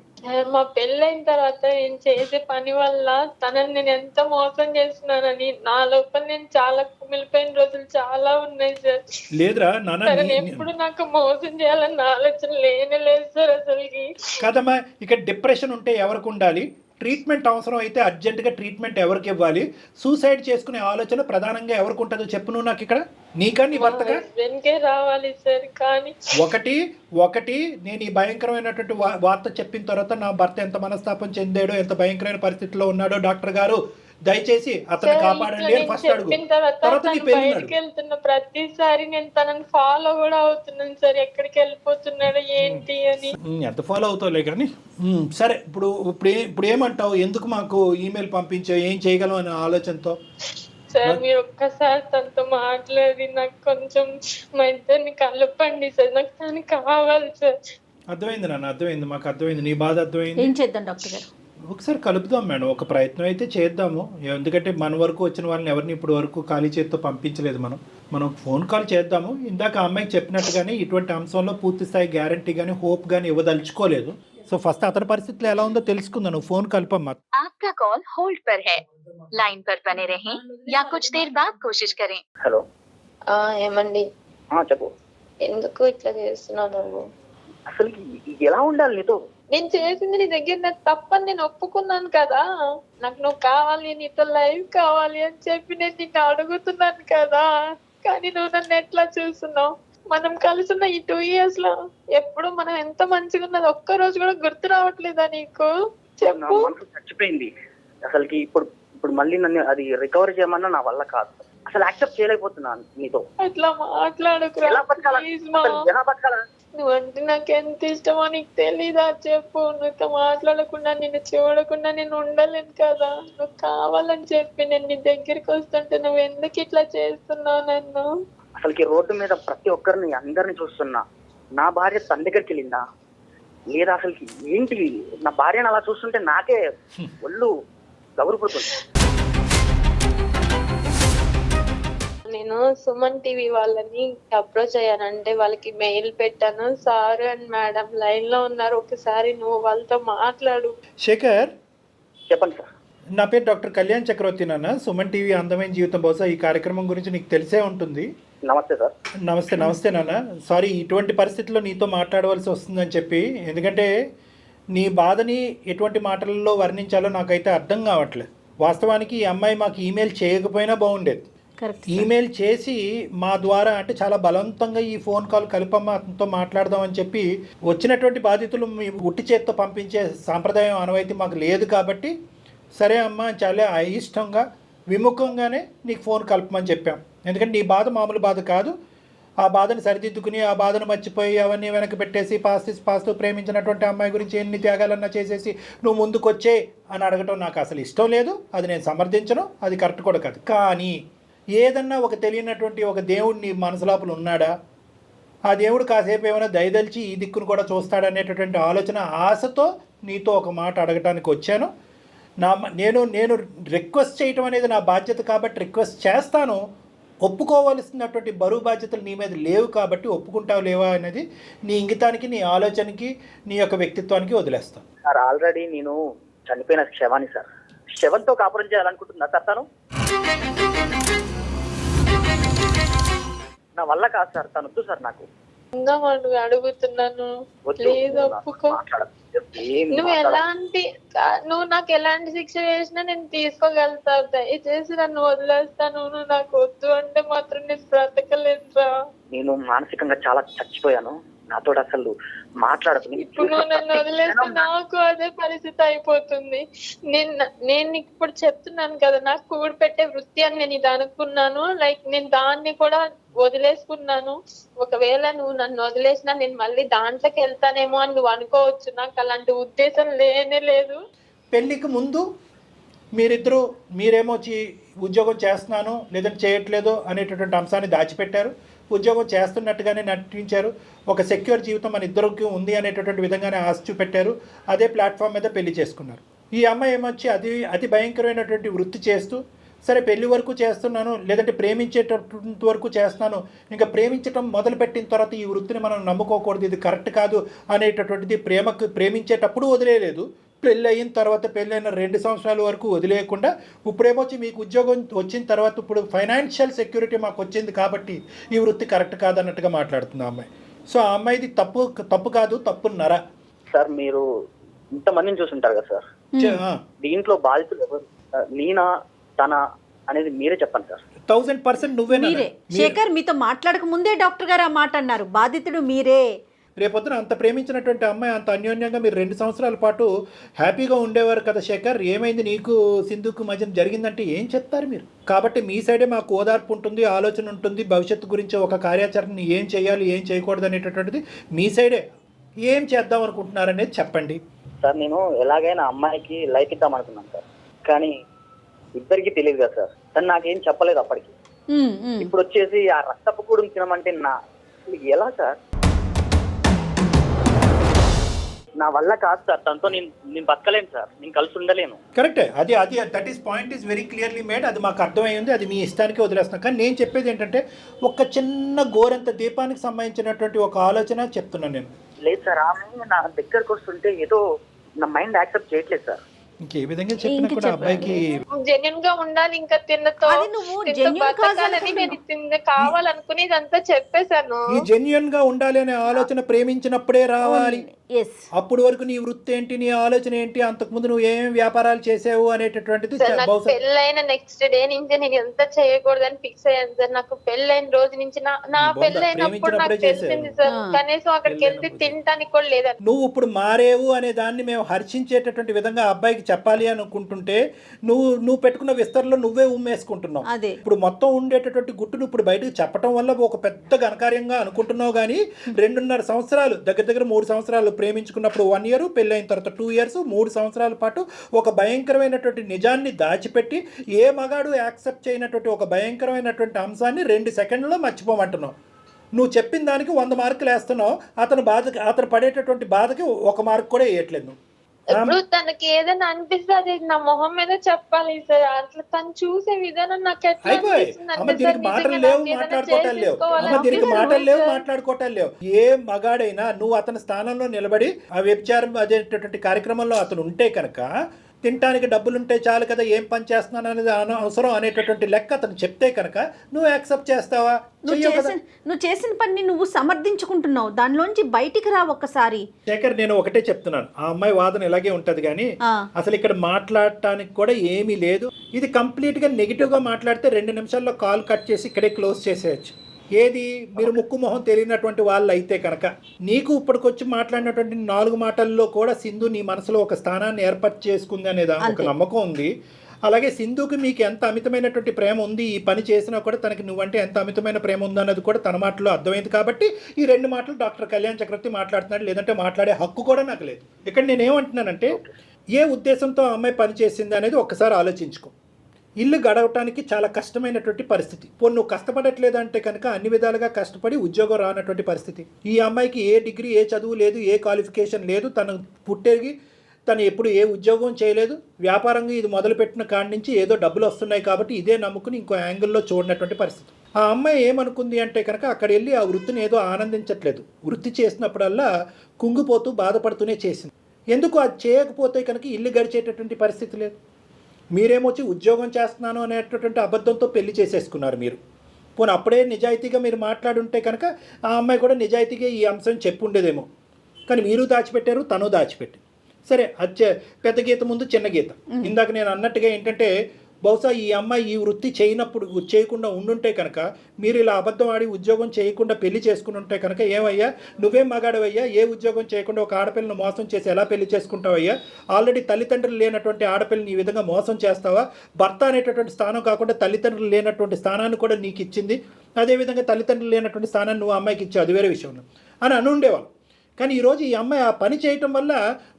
మా పెళ్ళైన తర్వాత నేను చేసే పని వల్ల తనని నేను ఎంత మోసం చేస్తున్నానని నా లోపల నేను చాలా కుమిలిపోయిన రోజులు చాలా ఉన్నాయి సార్. లేదురా నాన్న, ఎప్పుడు నాకు మోసం చేయాలన్న ఆలోచన లేనే లేదు సార్ అసలుకి. కదమ్మా, ఇక్కడ డిప్రెషన్ ఉంటే ఎవరికి ఉండాలి, ట్రీట్మెంట్ అవసరం అయితే అర్జెంటుగా ట్రీట్మెంట్ ఎవరికి ఇవ్వాలి, సూసైడ్ చేసుకునే ఆలోచన ప్రధానంగా ఎవరికి ఉంటుందో చెప్పు నువ్వు నాకు. ఇక్కడ నీకా నీ భర్తగా రావాలి సార్. కానీ ఒకటి నేను ఈ భయంకరమైనటువంటి వార్త చెప్పిన తర్వాత నా భర్త ఎంత మనస్తాపం చెందాడో, ఎంత భయంకరమైన పరిస్థితిలో ఉన్నాడో డాక్టర్ గారు దయచేసి అతను కాపాడండి అని ఫస్ట్ అడుగు. తర్వాత నీ బయటికి వెళ్తున్న ప్రతిసారి నేను తనని ఫాలో కూడా అవుతున్నాను సార్, ఎక్కడికి వెళ్ళిపోతున్నాడు ఏంటి అని. ఎంత ఫాలో అవుతావులే కానీ సరే. ఇప్పుడు ఏమంటావు, ఎందుకు మాకు ఈమెయిల్ పంపించావు, ఏం చేయగలం అనే ఆలోచనతో? సార్ మీరు ఒక్కసారి తనతో మాట్లాడి నాకు కొంచెం మా ఇద్దరిని కలపండి సార్, నాకు తను కావాలి సార్. అర్థమైంది నాన్న, అర్థమైంది, మాకు అర్థమైంది, నీ బాధ అర్థమైంది. ఏం చేద్దాం డాక్టర్ గారు? ఒకసారి కలుపుదాం మేడం, ఒక ప్రయత్నం అయితే చేద్దాము. ఎందుకంటే మన వరకు వచ్చిన వాళ్ళని ఎవరిని ఇప్పుడు వరకు ఖాళీ చేతితో పంపించలేదు. మనం ఫోన్ కాల్ చేద్దాము. ఇందాక ఆ అమ్మాయికి చెప్పినట్టుగానే ఇటువంటి అంశంలో పూర్తి స్థాయి గ్యారంటీ కానీ హోప్ కానీ ఇవ్వదలుచుకోలేదు. సో ఫస్ట్ అతని పరిస్థితులు ఎలా ఉందో తెలుసుకుందాం. నువ్వు ఫోన్ కలపమ్మా. आपका कॉल होल्ड पर है, लाइन पर बने रहें या कुछ देर बाद कोशिश करें. హలో. ఏమండి? చెప్పు. ఎందుకు ఇట్లా చేస్తున్నావు నువ్వు? అసలు ఎలా ఉండాలి నీతో? నేను చేసింది నీ దగ్గర నాకు తప్పని నేను ఒప్పుకున్నాను కదా. నాకు నువ్వు కావాలి, నీతో లైఫ్ కావాలి అని చెప్పి నేను నిన్ను అడుగుతున్నాను కదా. కానీ నువ్వు నన్ను ఎట్లా చూస్తున్నావు? మనం కలిసి ఉన్న ఈ 2 years లో ఎప్పుడు మనం ఎంత మంచిగా ఉన్నది ఒక్క రోజు కూడా గుర్తు రావట్లేదా నీకు? చెప్పు. మనసు చచ్చిపోయింది అసలుకి. ఇప్పుడు మళ్ళీ నన్ను అది రికవర్ చేయమన్నా నా వల్ల కాదు. అసలు యాక్సెప్ట్ చేయలేకపోతున్నాను నీతో. అట్లా మాట్లాడుకురా ప్లీజ్ మా. నువ్వంటే నాకు ఎంత ఇష్టమో నీకు తెలీదా? చెప్పు. నువ్వుతో మాట్లాడకుండా, నిన్ను చూడకుండా నేను ఉండలేను కదా. నువ్వు కావాలని చెప్పి నేను నీ దగ్గరికి వస్తుంటే నువ్వు ఎందుకు ఇట్లా చేస్తున్నావు నన్ను? అసలుకి రోడ్డు మీద ప్రతి ఒక్కరిని అందరిని చూస్తున్నా. నా భార్య తన దగ్గరికి వెళ్ళిందా లేదా? అసలుకి ఏంటి, నా భార్యను అలా చూస్తుంటే నాకే ఒళ్ళు గౌరవపడుతుంది. నేను సుమన్ టీవీ వాళ్ళని అప్రోచ్ అయ్యానంటే వాళ్ళకి మెయిల్ పెట్టాను. సార్ అండ్ మేడం లైన్ లో ఉన్నారు, ఒకసారి నువ్వు వాళ్ళతో మాట్లాడు. శేఖర్, చెప్పండి సార్. నా పేరు డాక్టర్ కళ్యాణ్ చక్రవర్తి నాన్న. సుమన్ టీవీ అందమైన జీవితం. బహుశా ఈ కార్యక్రమం గురించి నీకు తెలిసే ఉంటుంది. నమస్తే సార్. నమస్తే నాన్న. సారీ, ఇటువంటి పరిస్థితుల్లో నీతో మాట్లాడవలసి వస్తుందని చెప్పి. ఎందుకంటే నీ బాధని ఎటువంటి మాటలలో వర్ణించాలో నాకైతే అర్థం కావట్లేదు. వాస్తవానికి ఈ అమ్మాయి మాకు ఈమెయిల్ చేయకపోయినా బాగుండేది. ఈమెయిల్ చేసి మా ద్వారా, అంటే చాలా బలవంతంగా ఈ ఫోన్ కాల్ కలిపమ్మ అతనితో మాట్లాడదామని చెప్పి వచ్చినటువంటి బాధితులు ఉట్టి చేత్తో పంపించే సాంప్రదాయం ఆనవాయితీ మాకు లేదు. కాబట్టి సరే అమ్మ చాలా అయిష్టంగా విముఖంగానే నీకు ఫోన్ కలపమని చెప్పాం. ఎందుకంటే నీ బాధ మామూలు బాధ కాదు. ఆ బాధను సరిదిద్దుకుని, ఆ బాధను మర్చిపోయి అవన్నీ వెనక్కి పెట్టేసి పాస్తూ ప్రేమించినటువంటి అమ్మాయి గురించి ఎన్ని త్యాగాలన్నా చేసేసి నువ్వు ముందుకు వచ్చే అని అడగటం నాకు అసలు ఇష్టం లేదు. అది నేను సమర్థించను, అది కరెక్ట్ కూడా కాదు. కానీ ఏదన్నా ఒక తెలియనటువంటి ఒక దేవుడు నీ మనసు లోపల ఉన్నాడా? ఆ దేవుడు కాసేపు ఏమైనా దయదలిచి ఈ దిక్కును కూడా చూస్తాడనేటటువంటి ఆలోచన, ఆశతో నీతో ఒక మాట అడగటానికి వచ్చాను. నేను రిక్వెస్ట్ చేయటం అనేది నా బాధ్యత కాబట్టి రిక్వెస్ట్ చేస్తాను. ఒప్పుకోవలసినటువంటి బరువు బాధ్యతలు నీ మీద లేవు కాబట్టి ఒప్పుకుంటావు లేవా అనేది నీ ఇంగితానికి, నీ ఆలోచనకి, నీ యొక్క వ్యక్తిత్వానికి వదిలేస్తాను. సార్ ఆల్రెడీ నేను చనిపోయిన శవాన్ని సార్. శవంతో కాపురం చేయాలనుకుంటున్నా సార్. తను నా వల్ల కాదు సార్. తను వద్దు సార్ నాకు. అడుగుతున్నాను ప్లీజ్ ఒప్పుకో. నువ్వు నాకు ఎలాంటి శిక్ష చేసినా నేను తీసుకోగలుగుతా. దయచేసి నన్ను వదిలేస్తాను. నువ్వు నాకు వద్దు అంటే మాత్రం నేను బ్రతకలేనురా. నేను మానసికంగా చాలా చచ్చిపోయాను. నాతో అసలు మాట్లాడదు. ఇప్పుడు నువ్వు నన్ను వదిలేస్తే నాకు అదే పరిస్థితి అయిపోతుంది. నేను ఇప్పుడు చెప్తున్నాను కదా, నాకు కూడి పెట్టే వృత్తి అని నేను ఇది అనుకున్నాను. లైక్ నేను దాన్ని కూడా వదిలేసుకున్నాను. ఒకవేళ నువ్వు నన్ను వదిలేసినా నేను మళ్ళీ దాంట్లోకి వెళ్తానేమో అని నువ్వు అనుకోవచ్చు. నాకు అలాంటి ఉద్దేశం లేనే లేదు. పెళ్ళికి ముందు మీరేమో ఉద్యోగం చేస్తున్నాను లేదంటే చేయట్లేదు అనేటటువంటి అంశాన్ని దాచిపెట్టారు. ఉద్యోగం చేస్తున్నట్టుగానే నటించారు. ఒక సెక్యూర్ జీవితం మన ఇద్దరికి ఉంది అనేటటువంటి విధంగానే ఆశ చూపెట్టారు. అదే ప్లాట్ఫామ్ మీద పెళ్లి చేసుకున్నారు. ఈ అమ్మాయి ఏమొచ్చి అతి భయంకరమైనటువంటి వృత్తి చేస్తూ, సరే పెళ్లి వరకు చేస్తున్నాను లేదంటే ప్రేమించేటటువంటి వరకు చేస్తున్నాను, ఇంకా ప్రేమించడం మొదలుపెట్టిన తర్వాత ఈ వృత్తిని మనం నమ్ముకోకూడదు, ఇది కరెక్ట్ కాదు అనేటటువంటిది ప్రేమించేటప్పుడు వదిలేదు. పెళ్ళి అయిన తర్వాత, పెళ్ళైన 2 సంవత్సరాల వరకు వదిలేయకుండా ఇప్పుడేమొచ్చి మీకు ఉద్యోగం వచ్చిన తర్వాత ఇప్పుడు ఫైనాన్షియల్ సెక్యూరిటీ మాకు వచ్చింది కాబట్టి ఈ వృత్తి కరెక్ట్ కాదన్నట్టుగా మాట్లాడుతుంది ఆ అమ్మాయి. సో ఆ అమ్మాయిది తప్పు కాదు, తప్పున్నారా సార్? మీరు ఇంతమందిని చూసుంటారు కదా సార్. దీంట్లో బాధితులు ఎవరు, నేనా తన అనేది మీరే చెప్పండి సార్. 1000% నువ్వే. శేఖర్, మీతో మాట్లాడక ముందే డాక్టర్ గారు ఆ మాట అన్నారు, బాధితుడు మీరే. రేపొద్దున అంత ప్రేమించినటువంటి అమ్మాయి అంత అన్యోన్యంగా మీరు 2 సంవత్సరాల పాటు హ్యాపీగా ఉండేవారు కదా శేఖర్. ఏమైంది నీకు సింధుకు మధ్యన జరిగిందంటే ఏం చెప్తారు మీరు? కాబట్టి మీ సైడే మాకు ఓదార్పు ఉంటుంది, ఆలోచన ఉంటుంది. భవిష్యత్తు గురించి ఒక కార్యాచరణ ఏం చేయాలి, ఏం చేయకూడదు అనేటటువంటిది మీ సైడే. ఏం చేద్దాం అనుకుంటున్నారనేది చెప్పండి సార్. నేను ఎలాగైనా అమ్మాయికి లైఫ్ ఇద్దాం అనుకున్నాను సార్, కానీ ఇద్దరికి తెలియదు కదా సార్. తను నాకేం చెప్పలేదు అప్పటికి. ఇప్పుడు వచ్చేసి ఆ రక్తపు కూడా తినమంటే ఎలా సార్? నా వల్ల కాదు సార్. తనతో నేను బతకలేను సార్, నేను కలిసి ఉండలేను. కరెక్టే, అది that is point is very clearly made. అది మాకు అర్థమైంది, అది మీ ఇష్టానికి వదిలేస్తున్నాం. కానీ నేను చెప్పేది ఏంటంటే ఒక చిన్న గోరంత దీపానికి సంబంధించినటువంటి ఒక ఆలోచన చెప్తున్నాను నేను. లేదు సార్, ఆమె నా దగ్గరకు వస్తుంటే ఏదో నా మైండ్ యాక్సెప్ట్ చేయట్లేదు సార్. ఇంకే విధంగా చెప్పినా కూడా అబ్బాయికి జెన్యూన్ గా ఉండాలి. ఇంకా తిన్నతో నేను కావాలనుకుని ఇదంతా చెప్పేశాను. ఈ జెన్యూన్ గా ఉండాలి అనే ఆలోచన ప్రేమించినప్పుడే రావాలి. ఎస్. అప్పుడు వరకు నీ వృత్తి ఏంటి, నీ ఆలోచన ఏంటి, అంతకుముందు నువ్వు ఏమేమి వ్యాపారాలు చేసావు అనేటటువంటిది సార్ నాకు బహుశా పెళ్ళైన నెక్స్ట్ డే నుంచి నేను ఎంత చేయకూడదని ఫిక్స్ అయ్యాను సార్. నాకు పెళ్ళైన రోజు నుంచి నా పెళ్ళైనప్పుడు నాకు తెలిసింది సార్, కనీసం అక్కడికి వెళ్తే తినడానికి కూడా లేదని. నువ్వు ఇప్పుడు మారేవు అనే దాన్ని మేము హర్షించేటటువంటి విధంగా అబ్బాయికి చెప్పాలి అనుకుంటుంటే నువ్వు పెట్టుకున్న విస్తరణలో నువ్వే ఉమ్మేసుకుంటున్నావు. ఇప్పుడు మొత్తం ఉండేటటువంటి గుట్టును ఇప్పుడు బయటకు చెప్పడం వల్ల ఒక పెద్ద ఘనకార్యంగా అనుకుంటున్నావు. కానీ 2.5 సంవత్సరాలు దగ్గర 3 సంవత్సరాలు ప్రేమించుకున్నప్పుడు 1 year, పెళ్ళైన తర్వాత 2 years, 3 సంవత్సరాల పాటు ఒక భయంకరమైనటువంటి నిజాన్ని దాచిపెట్టి ఏ మగాడు యాక్సెప్ట్ చేయనటువంటి ఒక భయంకరమైనటువంటి అంశాన్ని 2 సెకండ్లలో మర్చిపోమంటున్నావు. నువ్వు చెప్పిన దానికి 100 మార్కులు వేస్తున్నావు. అతను పడేటటువంటి బాధకి 1 మార్క్ కూడా వేయట్లేదు. ఇప్పుడు తనకి ఏదైనా అనిపిస్తే అది నా మొహం మీద చెప్పాలి సార్. అట్లా తను చూసే విధానం నాకు ఎట్లా దీనికి మాటలు లేవు, మాట్లాడుకోవటాలు లేవు. ఏ మగాడైనా నువ్వు అతని స్థానంలో నిలబడి ఆ వ్యభిచారం అదేటటువంటి కార్యక్రమంలో అతను ఉంటే కనుక తినడానికి డబ్బులుంటే చాలు కదా, ఏం పని చేస్తున్నాను అనేది అవసరం అనేటటువంటి లెక్క అతను చెప్తే కనుక నువ్వు యాక్సెప్ట్ చేస్తావా? నువ్వు చేసిన పని నువ్వు సమర్థించుకుంటున్నావు, దానిలోంచి బయటికి రా ఒక్కసారి. శేఖర్, నేను ఒకటే చెప్తున్నాను, ఆ అమ్మాయి వాదన ఇలాగే ఉంటది కానీ అసలు ఇక్కడ మాట్లాడటానికి కూడా ఏమీ లేదు. ఇది కంప్లీట్ గా నెగిటివ్ గా మాట్లాడితే 2 నిమిషాల్లో కాల్ కట్ చేసి ఇక్కడే క్లోజ్ చేసేయచ్చు. ఏది మీరు ముక్కు మొహం తెలియనటువంటి వాళ్ళు అయితే కనుక నీకు ఇప్పటికొచ్చి మాట్లాడినటువంటి 4 మాటల్లో కూడా సింధు నీ మనసులో ఒక స్థానాన్ని ఏర్పాటు చేసుకుంది అనేది ఒక నమ్మకం ఉంది. అలాగే సింధుకి మీకు ఎంత అమితమైనటువంటి ప్రేమ ఉంది, ఈ పని చేసినా కూడా తనకి నువ్వంటే ఎంత అమితమైన ప్రేమ ఉంది అన్నది కూడా తన మాటలో అర్థమైంది. కాబట్టి ఈ 2 మాటలు డాక్టర్ కళ్యాణ్ చక్రవర్తి మాట్లాడుతున్నాడు, లేదంటే మాట్లాడే హక్కు కూడా నాకు లేదు. ఇక్కడ నేనేమంటున్నానంటే ఏ ఉద్దేశంతో ఆ అమ్మాయి పని చేసింది అనేది ఒక్కసారి ఆలోచించుకో. ఇల్లు గడవటానికి చాలా కష్టమైనటువంటి పరిస్థితి. నువ్వు కష్టపడట్లేదు అంటే కనుక అన్ని విధాలుగా కష్టపడి ఉద్యోగం రానటువంటి పరిస్థితి. ఈ అమ్మాయికి ఏ డిగ్రీ, ఏ చదువు లేదు, ఏ క్వాలిఫికేషన్ లేదు, తను పుట్టేగి తను ఎప్పుడు ఏ ఉద్యోగం చేయలేదు. వ్యాపారంగా ఇది మొదలుపెట్టిన కాడి నుంచి ఏదో డబ్బులు వస్తున్నాయి కాబట్టి ఇదే నమ్ముకుని ఇంకో యాంగిల్లో చూడనటువంటి పరిస్థితి. ఆ అమ్మాయి ఏమనుకుంది అంటే కనుక అక్కడ వెళ్ళి ఆ వృత్తిని ఏదో ఆనందించట్లేదు. వృత్తి చేసినప్పుడల్లా కుంగిపోతూ బాధపడుతూనే చేసింది. ఎందుకు అది చేయకపోతే కనుక ఇల్లు గడిచేటటువంటి పరిస్థితి లేదు. మీరేమొచ్చి ఉద్యోగం చేస్తున్నాను అనేటటువంటి అబద్ధంతో పెళ్లి చేసేసుకున్నారు మీరు. పోనీ అప్పుడే నిజాయితీగా మీరు మాట్లాడుంటే కనుక ఆ అమ్మాయి కూడా నిజాయితీగా ఈ అంశం చెప్పుండేదేమో. కానీ మీరు దాచిపెట్టారు, తను దాచిపెట్టి. సరే, అది పెద్ద గీత ముందు చిన్న గీత. ఇందాక నేను అన్నట్టుగా ఏంటంటే బహుశా ఈ అమ్మాయి ఈ వృత్తి చేయకుండా ఉండుంటే కనుక మీరు ఇలా అబద్ధం ఆడి ఉద్యోగం చేయకుండా పెళ్లి చేసుకుని ఉంటే కనుక ఏమయ్యా, నువ్వేం మగాడవయ్యా, ఏ ఉద్యోగం చేయకుండా ఒక ఆడపిల్లను మోసం చేసి ఎలా పెళ్లి చేసుకుంటావయ్యా? ఆల్రెడీ తల్లిదండ్రులు లేనటువంటి ఆడపిల్లని ఈ విధంగా మోసం చేస్తావా? భర్త అనేటటువంటి స్థానం కాకుండా తల్లిదండ్రులు లేనటువంటి స్థానాన్ని కూడా నీకు ఇచ్చింది, అదేవిధంగా తల్లిదండ్రులు లేనటువంటి స్థానాన్ని నువ్వు అమ్మాయికి ఇచ్చావు, అది వేరే విషయం అని అనుండేవాళ్ళు. కానీ ఈరోజు ఈ అమ్మాయి ఆ పని చేయటం వల్ల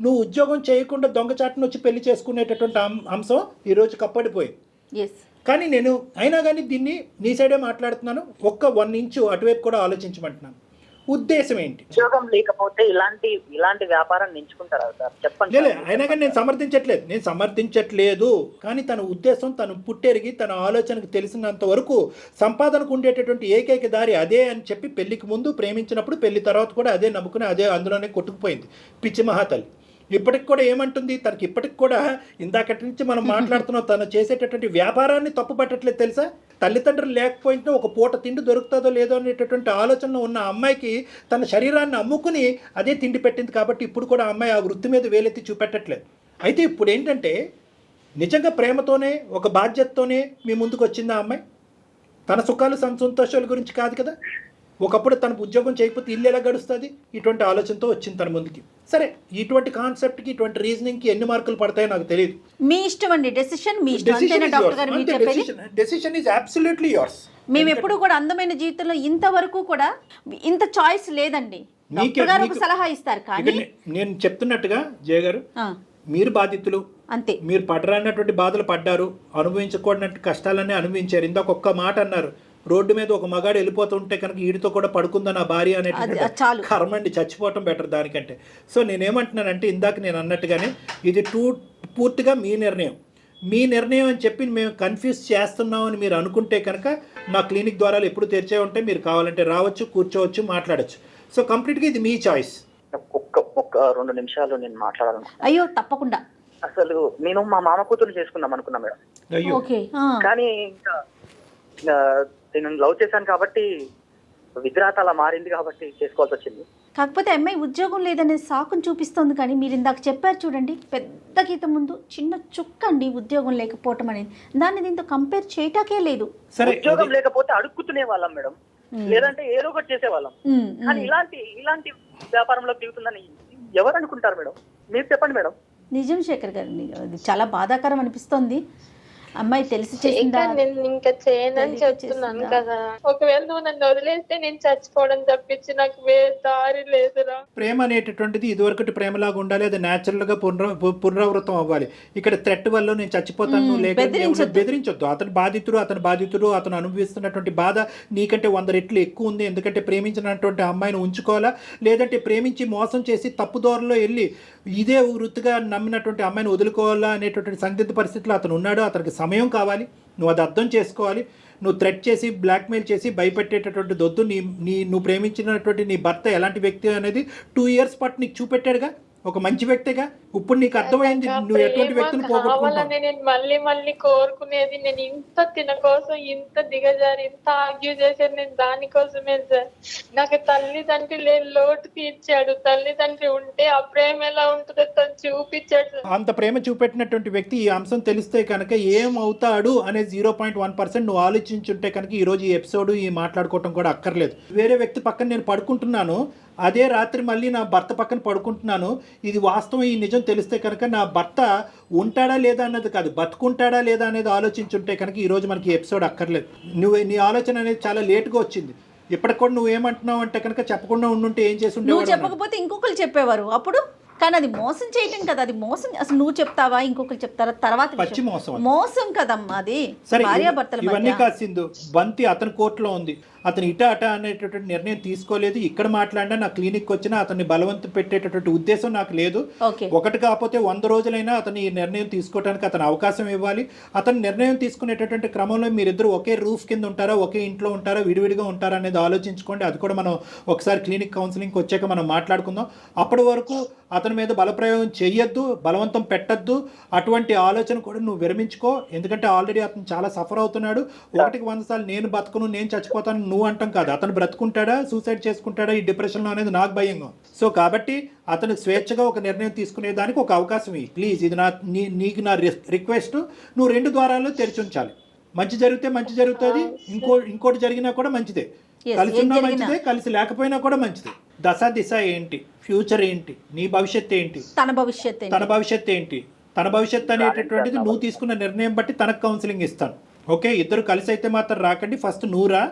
నువ్వు ఉద్యోగం చేయకుండా దొంగచాటును వచ్చి పెళ్లి చేసుకునేటటువంటి అంశం ఈరోజు కప్పడిపోయింది. కానీ నేను అయినా కానీ దీన్ని నీ సైడే మాట్లాడుతున్నాను. 1 ఇంచు అటువైపు కూడా ఆలోచించమంటున్నాను. ఉద్దేశం ఏంటి? ఉద్యోగం లేకపోతే ఇలాంటి వ్యాపారాన్ని ఎంచుకుంటారా సార్? చెప్పండి. అయినా కానీ నేను సమర్థించట్లేదు. కానీ తన ఉద్దేశం, తను పుట్టెరిగి తన ఆలోచనకు తెలిసినంత వరకు సంపాదనకు ఉండేటటువంటి ఏకైక దారి అదే అని చెప్పి పెళ్లికి ముందు ప్రేమించినప్పుడు పెళ్లి తర్వాత కూడా అదే నమ్ముకుని అదే అందులోనే కొట్టుకుపోయింది పిచ్చి మహాతల్లి. ఇప్పటికి కూడా ఏమంటుంది, తనకి ఇప్పటికి కూడా ఇందాకటి నుంచి మనం మాట్లాడుతున్నాం, తను చేసేటటువంటి వ్యాపారాన్ని తప్పు పట్టట్లేదు తెలుసా? తల్లిదండ్రులు లేకపోయినా ఒక పూట తిండి దొరుకుతుందో లేదో అనేటటువంటి ఆలోచనలో ఉన్న అమ్మాయికి తన శరీరాన్ని అమ్ముకుని అదే తిండి పెట్టింది. కాబట్టి ఇప్పుడు కూడా అమ్మాయి ఆ వృత్తి మీద వేలెత్తి చూపెట్టట్లేదు. అయితే ఇప్పుడు ఏంటంటే నిజంగా ప్రేమతోనే ఒక బాధ్యతతోనే మీ ముందుకు వచ్చింది ఆ అమ్మాయి. తన సుఖాలు సంతోషాల గురించి కాదు కదా. ఒకప్పుడు తన ఉద్యోగం చేయకపోతే ఇల్లు ఎలా గడుస్తుంది, ఇటువంటి ఆలోచనతో వచ్చింది తన ముందుకి. సరే, ఇటువంటి కాన్సెప్ట్కి, ఇటువంటి రీజనింగ్కి ఎన్ని మార్కులు పడతాయో నాకు తెలియదు. మీ ఇష్టం అండి, డెసిషన్ మీ ఇష్టం. Decision is absolutely yours. మేము ఎప్పుడు కూడా అందమైన జీవితంలో ఇంతవరకు కూడా ఇంత చాయిస్ లేదండి. డాక్టర్ గారు ఒక సలహా ఇస్తారు. కానీ నేను చెప్తున్నట్టుగా జయ గారు, మీరు బాధితులు అంతే. మీరు పడరానటువంటి బాధలు పడ్డారు, అనుభవించకూడనట్టు కష్టాలన్నీ అనుభవించారు. ఇందాక ఒక్క మాట అన్నారు, రోడ్డు మీద ఒక మగాడు వెళ్ళిపోతుంటే కనుక వీడితో కూడా పడుకుందని ఆ భార్య అనేటువంటి కర్మండి, చచ్చిపోవటం బెటర్ దానికంటే. సో నేనేమంటున్నానంటే ఇందాక నేను అన్నట్టుగానే ఇది పూర్తిగా మీ నిర్ణయం అని చెప్పి మేము కన్ఫ్యూజ్ చేస్తున్నామని మీరు అనుకుంటే కనుక మా క్లినిక్ ద్వారాలు ఎప్పుడు తెరిచే ఉంటాయి. మీరు కావాలంటే రావచ్చు, కూర్చోవచ్చు, మాట్లాడచ్చు. సో కంప్లీట్గా ఇది మీ చాయిస్. ఒక్క 2 నిమిషాలు నేను మాట్లాడాలను. అయ్యో తప్పకుండా. అసలు నేను మా మామ కూతురు చేసుకుందాం అనుకున్నా మేడం. కానీ ఇంకా నేను లవ్ చేశాను కాబట్టి విగ్రహత అలా మారింది కాబట్టి చేసుకోవాల్సి వచ్చింది. కాకపోతే అమ్మాయి ఉద్యోగం లేదనే సాకును చూపిస్తోంది, కానీ మీరు ఇందాక చెప్పారు చూడండి, పెద్ద గీత ముందు చిన్న చుక్క అండి ఉద్యోగం లేకపోవటం అనేది. దాన్ని దీంతో కంపేర్ చేయటాకే లేదు. సరే, ఉద్యోగం లేకపోతే అడుక్కుతునే వాళ్ళం మేడం, లేదంటే ఏదో ఒకటి చేసేవాళ్ళం. కానీ ఇలాంటి వ్యాపారంలో దిగుతుందని ఎవరు అనుకుంటారు మేడం? మీరు చెప్పండి మేడం. నిజం శేఖర్ గారు, అది చాలా బాధాకరం అనిపిస్తోంది. అమ్మాయి తెలిసి చేసిందా? నేను ఇంకా చేయనని చెప్తున్నాను కదా. ఒకవేళ నువ్వు నన్ను వదిలేస్తే నేను చచ్చిపోవడం తప్పించి నాకు వేరే దారి లేదురా. ప్రేమ అనేటటువంటిది ఇదివరకటి ప్రేమలాగా ఉండాలి, అది న్యాచురల్ గా పునరావృతం అవ్వాలి. ఇక్కడ థ్రెట్ వల్ల నేను చచ్చిపోతాను బెదిరించొద్దు. అతని బాధితుడు అతను అనుభవిస్తున్నటువంటి బాధ నీకంటే 100 రెట్లు ఎక్కువ ఉంది. ఎందుకంటే ప్రేమించినటువంటి అమ్మాయిని ఉంచుకోవాలా, లేదంటే ప్రేమించి మోసం చేసి తప్పుదోరలో వెళ్ళి ఇదే వృత్తిగా నమ్మినటువంటి అమ్మాయిని వదులుకోవాలా అనేటటువంటి సందిగ్ధ పరిస్థితిలో అతను ఉన్నాడు. అతనికి సమయం కావాలి, నువ్వు అది అర్థం చేసుకోవాలి. నువ్వు థ్రెట్ చేసి బ్లాక్మెయిల్ చేసి భయపెట్టేటటువంటి దొద్దు. నువ్వు ప్రేమించినటువంటి నీ భర్త ఎలాంటి వ్యక్తి అనేది 2 ఇయర్స్ పాటు నీకు చూపెట్టాడుగా, ఒక మంచి వ్యక్తిగా. ఇప్పుడు నీకు అర్థమైంది నువ్వు ఎటువంటి వ్యక్తిని పోగొట్టుకుంటావు. నేను మళ్ళీ కోరుకునేది, నేను ఇంత తిన కోసం ఇంత దిగజారి ఇంత ఆర్గ్యూ చేసేది నేను దానికోసమే సార్. నాకు తల్లిదండ్రి లేని లోటు తీర్చాడు. తల్లిదండ్రి ఉంటే ఆ ప్రేమ ఎలా ఉంటుందో తను చూపించాడు. అంత ప్రేమ చూపెట్టినటువంటి వ్యక్తి ఈ అంశం తెలిస్తే కనుక ఏమవుతాడు అనే 0.1% నువ్వు ఆలోచించుంటే కనుక ఈరోజు ఈ ఎపిసోడ్ ఈ మాట్లాడుకోవటం కూడా అక్కర్లేదు. వేరే వ్యక్తి పక్కన నేను పడుకుంటున్నాను, అదే రాత్రి మళ్ళీ నా భర్త పక్కన పడుకుంటున్నాను. ఇది వాస్తవం, ఈ నిజం తెలిస్తే కనుక నా భర్త ఉంటాడా లేదా అన్నది కాదు, బతుకుంటాడా లేదా అనేది ఆలోచించుంటే కనుక ఈరోజు మనకి ఎపిసోడ్ అక్కర్లేదు. నీ ఆలోచన అనేది చాలా లేట్గా వచ్చింది. ఇప్పటికి కూడా నువ్వేమంటున్నావు అంటే కనుక చెప్పకుండా ఉండుంటే ఏం చేసి ఉండేవాడు? నువ్వు చెప్పకపోతే ఇంకొకరు చెప్పేవారు అప్పుడు. కానీ అది మోసం చేయటం కదా, అది మోసం. అసలు నువ్వు చెప్తావా, ఇంకొకరు చెప్తారా? తర్వాత పచ్చి మోసం కదమ్మా అది. భార్యాభర్తలు ఇవన్నీ కాసిందు. బంతి అతని కోర్టులో ఉంది. అతను ఇట అనేటటువంటి నిర్ణయం తీసుకోలేదు. ఇక్కడ మాట్లాడినా నా క్లినిక్ వచ్చినా అతన్ని బలవంతం పెట్టేటటువంటి ఉద్దేశం నాకు లేదు. ఒకటి కాకపోతే 100 రోజులైనా అతను ఈ నిర్ణయం తీసుకోవడానికి అతను అవకాశం ఇవ్వాలి. అతను నిర్ణయం తీసుకునేటటువంటి క్రమంలో మీరిద్దరు ఒకే రూఫ్ కింద ఉంటారా, ఒకే ఇంట్లో ఉంటారా, విడివిడిగా ఉంటారా అనేది ఆలోచించుకోండి. అది కూడా మనం ఒకసారి క్లినిక్ కౌన్సిలింగ్కి వచ్చాక మనం మాట్లాడుకుందాం. అప్పటి వరకు అతని మీద బలప్రయోగం చెయ్యొద్దు, బలవంతం పెట్టద్దు. అటువంటి ఆలోచన కూడా నువ్వు విరమించుకో. ఎందుకంటే ఆల్రెడీ అతను చాలా సఫర్ అవుతున్నాడు. 1కి 100 సార్లు నేను బతుకును, నేను చచ్చిపోతాను నువ్వు అంటాం కాదు. అతను బ్రతుకుంటాడా, సూసైడ్ చేసుకుంటాడా ఈ డిప్రెషన్లో అనేది నాకు భయంగా. సో కాబట్టి అతను స్వేచ్ఛగా ఒక నిర్ణయం తీసుకునేదానికి ఒక అవకాశం ఇవ్వు ప్లీజ్. ఇది నీకు నా రిక్వెస్ట్. నువ్వు 2 ద్వారాలు తెరిచి ఉంచాలి. మంచి జరిగితే మంచి జరుగుతుంది, ఇంకోటి జరిగినా కూడా మంచిదే. కలిసి ఉన్నా మంచిదే, కలిసి లేకపోయినా కూడా మంచిదే. దిశ ఏంటి, ఫ్యూచర్ ఏంటి, నీ భవిష్యత్తు ఏంటి, తన భవిష్యత్తు ఏంటి, తన భవిష్యత్తు అనేటటువంటిది నువ్వు తీసుకున్న నిర్ణయం బట్టి తనకు కౌన్సిలింగ్ ఇస్తాను. ఓకే, ఇద్దరు కలిసి అయితే మాత్రం రాకండి. ఫస్ట్ నువ్వురా,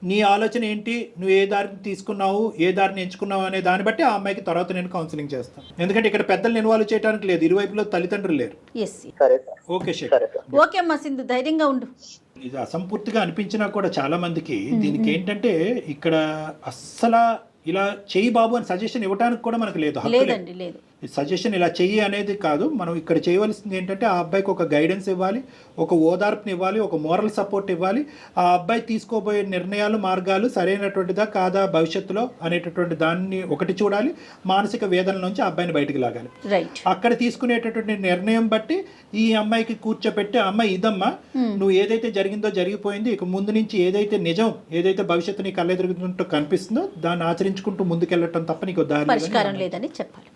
నీ ఆలోచన ఏంటి, నువ్వు ఏ దారిని తీసుకున్నావు, ఏ దారిని ఎంచుకున్నావు అనే దాన్ని బట్టి ఆ అమ్మాయికి తర్వాత నేను కౌన్సిలింగ్ చేస్తాను. ఎందుకంటే ఇక్కడ పెద్దలు ఇన్వాల్వ్ చేయడానికి లేదు, ఇరువైపులో తల్లిదండ్రులు లేరు. ఓకే శేఖర్, ఓకే అమ్మా సింధు, ధైర్యంగా ఉండు. ఇది అసంపూర్తిగా అనిపించినా కూడా చాలా మందికి దీనికి ఏంటంటే ఇక్కడ అస్సలు ఇలా చెయ్యి బాబు అని సజెషన్ ఇవ్వడానికి కూడా మనకు లేదు. సజెషన్ ఇలా చెయ్యి అనేది కాదు. మనం ఇక్కడ చేయవలసింది ఏంటంటే ఆ అబ్బాయికి ఒక గైడెన్స్ ఇవ్వాలి, ఒక ఓదార్పుని ఇవ్వాలి, ఒక మోరల్ సపోర్ట్ ఇవ్వాలి. ఆ అబ్బాయి తీసుకోబోయే నిర్ణయాలు, మార్గాలు సరైనటువంటిదా కాదా భవిష్యత్తులో అనేటటువంటి దాన్ని ఒకటి చూడాలి. మానసిక వేదన నుంచి ఆ అబ్బాయిని బయటికి లాగాలి. అక్కడ తీసుకునేటటువంటి నిర్ణయం బట్టి ఈ అమ్మాయికి కూర్చోపెట్టి, అమ్మాయి ఇదమ్మా నువ్వు ఏదైతే జరిగిందో జరిగిపోయింది, ఇక ముందు నుంచి ఏదైతే నిజం, ఏదైతే భవిష్యత్తు నీ కళ్ళెదురుగుతుంటో కనిపిస్తుందో దాన్ని ఆచరించుకుంటూ ముందుకెళ్ళటం తప్ప నీకు పరిష్కారం లేదని చెప్పాలి.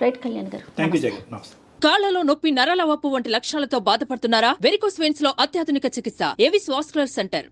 రైట్ కళ్యాణ్ గారు. Thank you Jagan. నమస్తే. కాళ్లలో నొప్పి, నరాల వాపు వంటి లక్షణాలతో బాధపడుతున్నారా? వెరికోస్ వెయిన్స్ లో అత్యాధునిక చికిత్స ఏవిస్ వాస్కులర్ సెంటర్.